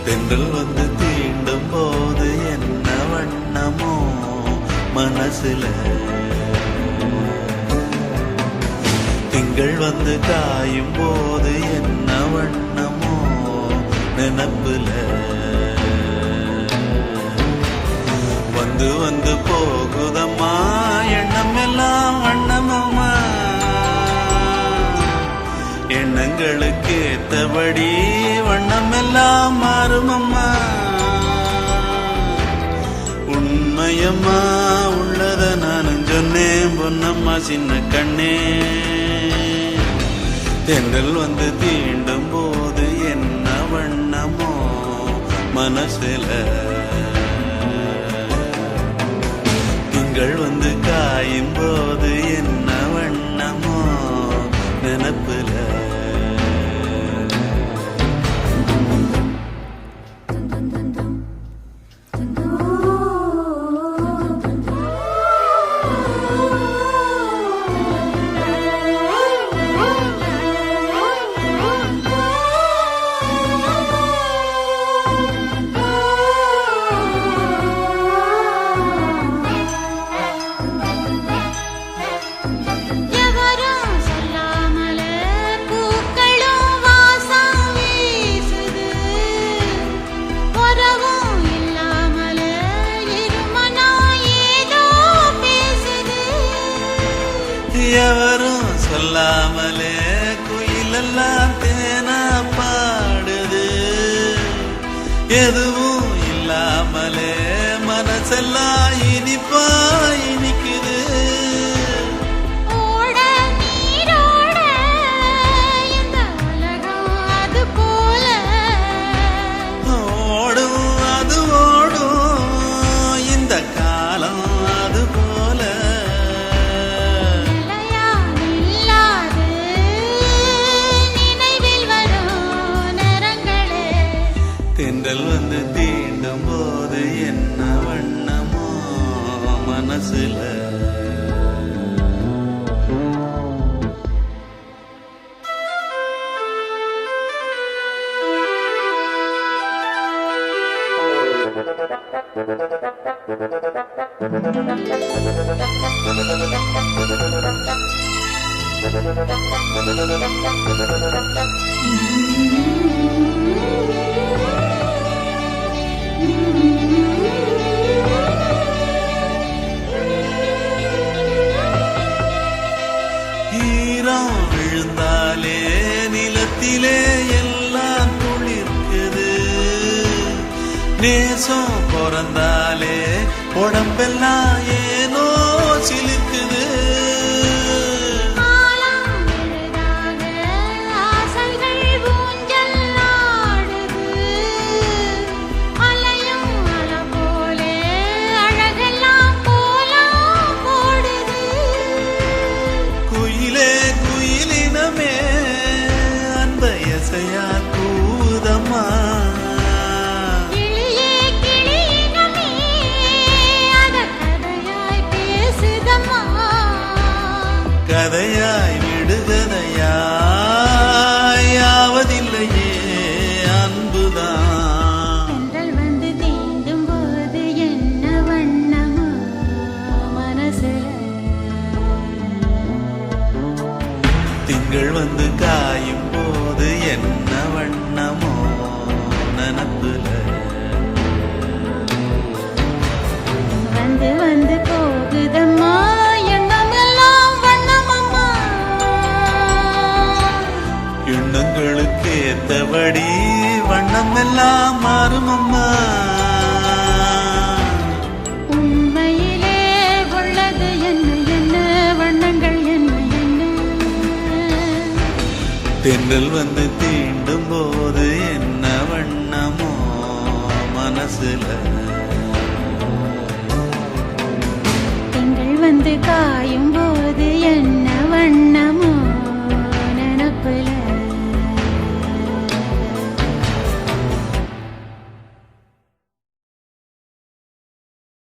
தென்றல் வந்து தீண்டும் போது என்ன வண்ணமோ மனசுல, திங்கள் வந்து காயும் போது என்ன வண்ணமோ நினப்புல, வந்து வந்து போகுதம்மா எண்ணம் எல்லாம் வண்ணமம்மா, எண்ணங்களுக்கு ஏத்தபடி வண்ணம் எல்லாம் மாறுமம்மா. உண்மையம்மா உள்ளத நானும் சொன்னேன் பொன்னம்மா சின்ன கண்ணே. தென்றல் வந்து தீண்டும் போது என்ன வண்ணமோ மனசுல, திங்கள் வந்து காயும் போது என்ன வண்ணமோ நினப்புல. எவரும் சொல்லாமலே குயிலெல்லாம் தேனா பாடுது, எதுவும் இல்லாமலே மனசெல்லாம் இனிப்பா இனிக்குது. ஓடும் அது ஓடும் இந்த காலம் அது போல, தென்றல் வந்து தீண்டும் போது என்ன வண்ணமோ மனசுல. ஈரம் விழுந்தாலே நிலத்திலே எல்லாம் துளிர்க்குது, நேசம் பிறந்தாலே உடம்பெல்லாம் ஏனோ சிலிர்க்குது. கதையாய் விடுகதையாய் யாவதில்லையே அன்புதான். தென்றல் வந்து தீண்டும் போது என்ன வண்ணமோ மனசுல, திங்கள் வந்து காயும் போது என்ன வண்ணமோ நினப்புல, வந்து வந்து போகுதம்மா எண்ணங்களுக்கு ஏத்தபடி வண்ணம் எல்லாம் மாறுமம்மா. உண்மையிலே உள்ளது என்ன என்ன வண்ணங்கள் என்ன என்ன, தென்றல் வந்து தீண்டும் போது என்ன வண்ணமோ மனசுல திங்கள் வந்து காயும்